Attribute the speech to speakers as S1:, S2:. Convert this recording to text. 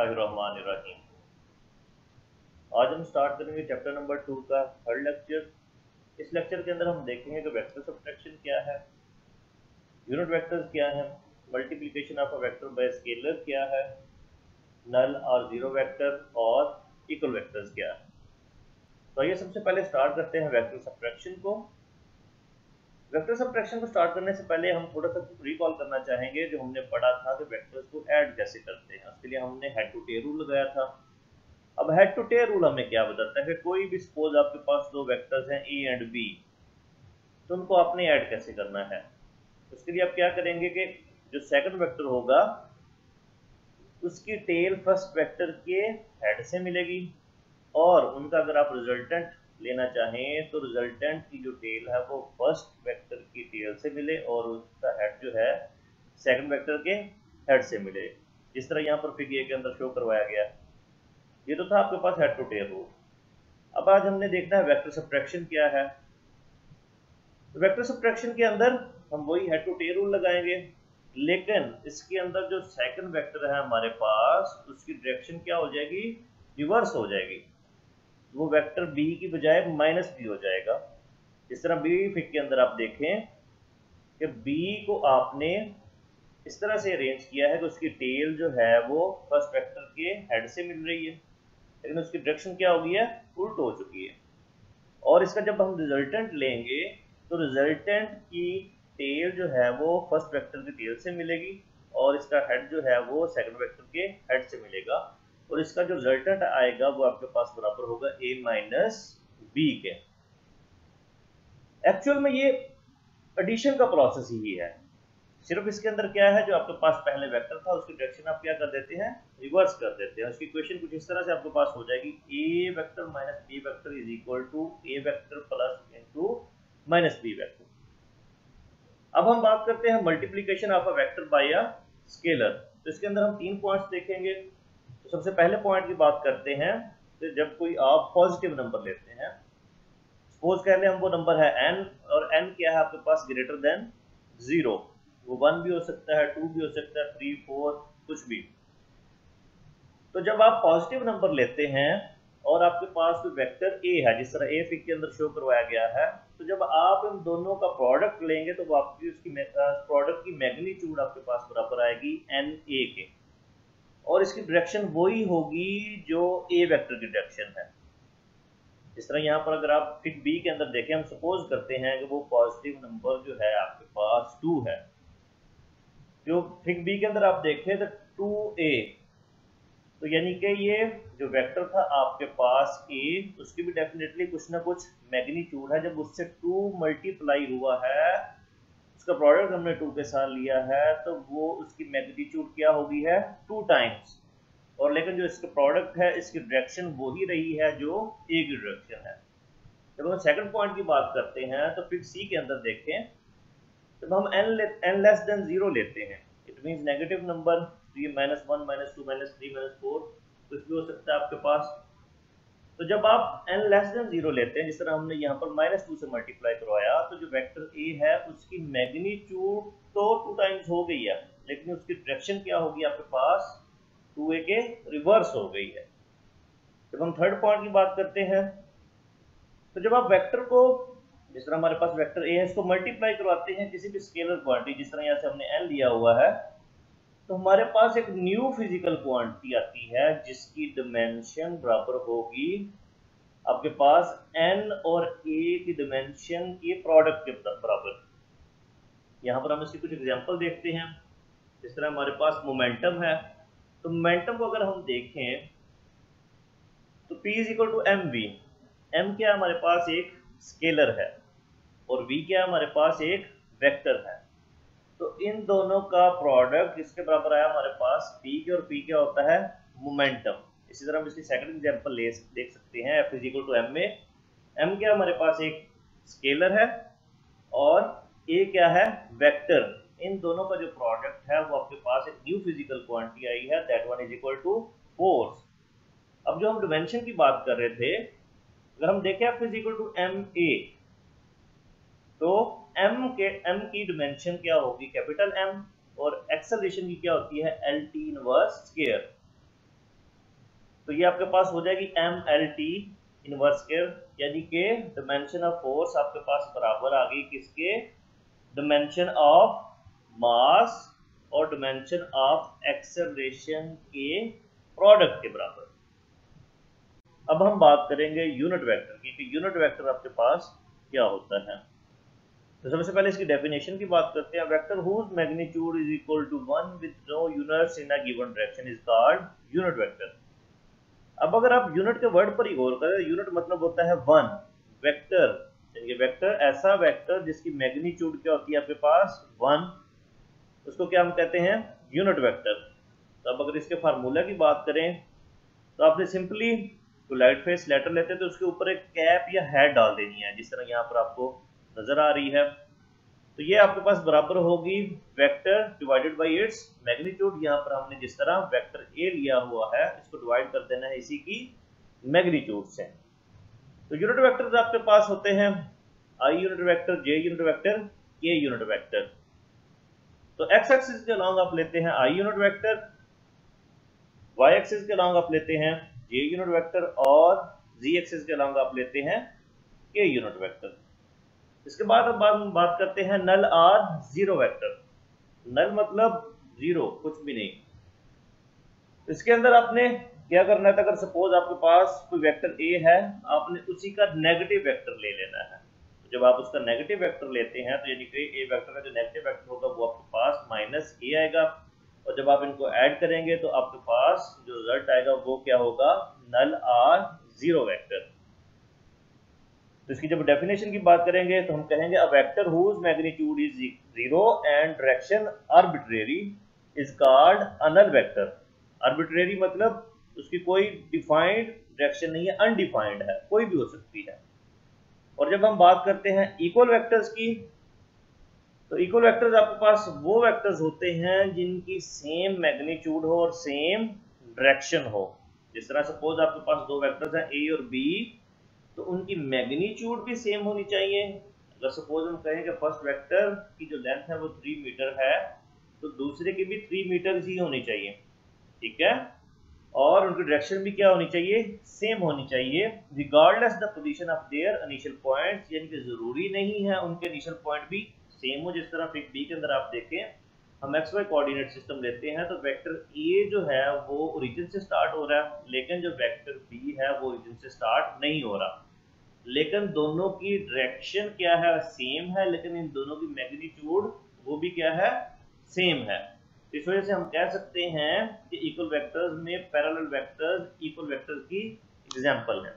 S1: बिस्मिल्लाहिर्रहमानिर्रहीम। आज हम स्टार्ट करेंगे चैप्टर नंबर 2 का थर्ड लेक्चर। इस लेक्चर के अंदर हम देखेंगे कि वेक्टर सब्ट्रैक्शन क्या है, यूनिट वेक्टर्स क्या है, multiplication of a vector bye scalar क्या है, नल और जीरो वेक्टर और इक्वल वेक्टर्स क्या है। तो आइए सबसे पहले स्टार्ट करते हैं वेक्टर सब्ट्रैक्शन को। वेक्टर सब्ट्रैक्शन को स्टार्ट करने से पहले हम थोड़ा सा रिकॉल करना चाहेंगे जो हमने पढ़ा था कि वेक्टर्स को ऐड कैसे करते हैं। उसके लिए हमने हेड टू टेल रूल लगाया था। अब हेड टू टेल रूल हमें क्या बताता है कि कोई भी सपोज आपके पास दो वेक्टर्स हैं ए एंड बी, तो उनको आपने ऐड कैसे करना है। उसके लिए आप क्या करेंगे कि जो सेकंड वेक्टर होगा उसकी टेल फर्स्ट वेक्टर के हेड से मिलेगी, और उनका अगर आप रिजल्टेंट लेना चाहें तो रिजल्टेंट की जो टेल है वो फर्स्ट वेक्टर की टेल से मिले और उसका हेड जो है सेकंड वेक्टर के हेड से मिले, जिस तरह यहाँ पर फिगर के अंदर शो करवाया गया। ये तो था आपके पास हेड टू टेल रूल। अब आज हमने देखना है वेक्टर सब्ट्रैक्शन क्या है। तो वेक्टर सब्ट्रैक्शन के अंदर हम वही हेड टू टेल रूल लगाएंगे, लेकिन इसके अंदर जो सेकंड वेक्टर है हमारे पास उसकी डायरेक्शन क्या हो जाएगी, रिवर्स हो जाएगी। वो वेक्टर बी की बजाय माइनस बी हो जाएगा। इस तरह बी फिग के अंदर आप देखें कि बी को आपने इस तरह से अरेंज किया है कि उसकी टेल जो है वो फर्स्ट वेक्टर के हेड से मिल रही है, लेकिन उसकी डायरेक्शन क्या हो गई है, उल्ट हो चुकी है। और इसका जब हम रिजल्टेंट लेंगे तो रिजल्टेंट की टेल जो है वो फर्स्ट वेक्टर की टेल से मिलेगी और इसका हेड जो है वो सेकंड वेक्टर के हेड से मिलेगा, और इसका जो रिजल्टेंट आएगा वो आपके पास बराबर होगा a माइनस बी के। एक्चुअल में ये एडिशन का प्रोसेस ही है, सिर्फ इसके अंदर क्या है, जो आपके पास पहले वेक्टर था उसकी डायरेक्शन आप क्या कर देते हैं, रिवर्स कर देते हैं। उसकी इक्वेशन कुछ इस तरह से आपके पास हो जाएगी, a vector minus b vector is equal to a vector plus into minus b vector. अब हम बात करते हैं multiplication of a vector by a scalar. तो इसके अंदर हम 3 पॉइंट्स देखेंगे। तो सबसे पहले पॉइंट की बात करते हैं, तो जब कोई आप पॉजिटिव नंबर लेते हैं, सपोज कह लें हम वो नंबर है n, और n क्या है आपके पास ग्रेटर देन 0, वो 1 भी हो सकता है, 2 भी हो सकता है, 3 4 कुछ भी। तो जब आप पॉजिटिव नंबर लेते हैं और आपके पास कोई वेक्टर a है, जिस तरह a फिग के अंदर शो करवाया गया है, तो जब आप इन दोनों का प्रोडक्ट लेंगे तो वो आपकी उसकी प्रोडक्ट की मैग्नीट्यूड आपके पास बराबर आएगी na के, और इसकी डायरेक्शन वही होगी जो a वेक्टर की डायरेक्शन है। इस तरह यहाँ पर अगर आप फिग b के अंदर देखें, हम सपोज करते हैं कि वो पॉजिटिव नंबर जो है आपके पास 2 है। जो फिग b के अंदर आप देखें तो 2a, तो यानी कि ये जो वेक्टर था आपके पास a, उसकी भी डेफिनेटली कुछ ना कुछ मैग्नीट्यूड है। जब उससे 2 मल्टीप्लाई हुआ है, उसका प्रोडक्ट हमने 2 के साथ लिया है, तो वो उसकी मैग्नीट्यूड क्या होगी है 2 टाइम्स, और लेकिन जो इसका प्रोडक्ट है इसकी डायरेक्शन वही रही है जो a की डायरेक्शन है। जब हम सेकंड पॉइंट की बात करते हैं तो फिर c के अंदर देखें, जब हम n लेस देन 0 लेते हैं, इट मींस नेगेटिव नंबर, तो ये -1 -2 -3 -4 कुछ भी हो सकता है आपके पास। तो जब आप n लेस देन 0 लेते हैं, जिस तरह हमने यहाँ पर -2 से मल्टीप्लाई करवाया, तो जो वेक्टर a है उसकी मैग्नीट्यूड तो 2 टाइम्स हो गई है, लेकिन उसकी डायरेक्शन क्या होगी आपके पास 2a के रिवर्स हो गई है। जब हम थर्ड पॉइंट की बात करते हैं, तो जब आप वेक्टर को, जिस तरह हमारे पास वेक्टर a है, इसको मल्टीप्लाई करवाते हैं किसी भी स्केलर क्वांटिटी, जिस तरह यहाँ से हमने n लिया हुआ है, तो हमारे पास एक न्यू फिजिकल क्वांटिटी आती है जिसकी डिमेंशन बराबर होगी आपके पास n और a की डिमेंशन के प्रोडक्ट के बराबर। यहाँ पर हम इसकी कुछ एग्जांपल देखते हैं। जिस तरह हमारे पास मोमेंटम है, तो मोमेंटम को अगर हम देखें तो p is equal to m v. m क्या हमारे पास एक स्केलर है और v क्या हमारे पास एक वेक्टर है। तो इन दोनों का प्रोडक्ट किसके बराबर आया हमारे पास, p के, और p क्या होता है मोमेंटम। इसी तरह हम इसकी सेकंड एग्जांपल देख सकते हैं, f is equal to m में m क्या हमारे पास एक स्केलर है और a क्या है वेक्टर। इन दोनों का जो प्रोडक्ट है वो आपके पास एक न्यू फिजिकल क्वांटिटी आई है, that one is equal to force. अब जो हम डिमेंशन की बात कर रहे थे, अगर हम देखें f is equal to m a, तो m की डिमेंशन क्या होगी कैपिटल M, और एक्सेलरेशन की क्या होती है LT इनवर्स स्क्वायर। तो ये आपके पास हो जाएगी MLT इनवर्स स्क्वायर, यानी कि डायमेंशन ऑफ फोर्स आपके पास बराबर आ गई किसके, डायमेंशन ऑफ मास और डायमेंशन ऑफ एक्सेलरेशन के प्रोडक्ट के बराबर। अब हम बात करेंगे यूनिट वेक्टर की कि यूनिट वेक्टर आपके पास क्या होता है। तो सबसे पहले इसकी डेफिनेशन की बात करते हैं। Vector whose magnitude is equal to 1 with no units in a given direction is called unit vector. अब अगर आप यूनिट के वर्ड पर ही गौर करें, यूनिट मतलब होता है 1, वेक्टर यानी वेक्टर ऐसा वेक्टर जिसकी मैग्नीट्यूड क्या होती है आपके पास 1, उसको क्या हम कहते हैं, यूनिट वेक्टर। तो अब अगर इसके फार्मूला की बात करें तो आपने सिंपली कोलाइड फेस लेटर लेते हैं तो उसके ऊपर एक कैप या हेड डाल देनी है, जिस तरह यहाँ पर आपको नजर आ रही है। तो ये आपके पास बराबर होगी vector divided by its magnitude. यहाँ पर हमने जिस तरह वेक्टर ए लिया हुआ है इसको डिवाइड कर देना है इसी की मैग्नीट्यूड से। तो यूनिट वेक्टर्स आपके पास होते हैं i unit vector, j unit vector, k unit vector. तो एक्स एक्सिस के अलॉन्ग आप लेते हैं i unit vector, y axis के अलॉन्ग आप लेते हैं जे यूनिट वेक्टर और जी एक्सिस के अलॉन्ग आप लेते हैं के यूनिट वेक्टर। इसके बाद अब हम बात करते हैं नल आर जीरो वेक्टर। नल मतलब जीरो, कुछ भी नहीं। इसके अंदर आपने क्या करना है, अगर सपोज आपके पास कोई वेक्टर ए है, आपने उसी का नेगेटिव वेक्टर ले लेना है। तो जब आप उसका नेगेटिव वेक्टर लेते हैं तो यानी कि ए वेक्टर का जो नेगेटिव वेक्टर होगा वो आपके पास माइनस ए आएगा, और जब आप इनको ऐड करेंगे तो आपके पास जो रिजल्ट आएगा वो क्या होगा, नल आर जीरो वेक्टर। तो इसकी जब डेफिनेशन की बात करेंगे तो हम कहेंगे a vector whose magnitude is zero and direction arbitrary is called a null vector. Arbitrary मतलब उसकी कोई डिफाइंड डायरेक्शन नहीं है, अनडिफाइंड है, कोई भी हो सकती है। और जब हम बात करते हैं इक्वल वेक्टर्स की, तो इक्वल वेक्टर्स आपके पास वो वेक्टर्स होते हैं जिनकी सेम मैग्नीट्यूड हो और सेम डायरेक्शन हो। जिस तरह सपोज आपके पास दो वेक्टर्स हैं ए और बी, तो उनकी मैग्नीट्यूड भी सेम होनी चाहिए। अगर सपोज हम कहें कि फर्स्ट वेक्टर की जो लेंथ है वो 3 मीटर है, तो दूसरे की भी 3 मीटर ही होनी चाहिए, ठीक है। और उनकी डायरेक्शन भी क्या होनी चाहिए, सेम होनी चाहिए, regardless the position of their initial points, यानी कि जरूरी नहीं है उनके इनिशियल पॉइंट भी सेम हो। जिस तरह फिगर बी के अंदर आप देखें, हम एक्स वाई कोऑर्डिनेट सिस्टम लेते हैं तो वेक्टर ए जो है वो ओरिजिन से स्टार्ट हो रहा है, लेकिन जो वेक्टर बी है वो ओरिजिन से स्टार्ट नहीं हो रहा, लेकिन दोनों की डायरेक्शन क्या है, सेम है, लेकिन इन दोनों की मैग्नीट्यूड वो भी क्या है, सेम है। इस वजह से हम कह सकते हैं कि इक्वल वेक्टर्स में पैरेलल वेक्टर्स इक्वल वेक्टर्स की एग्जांपल है।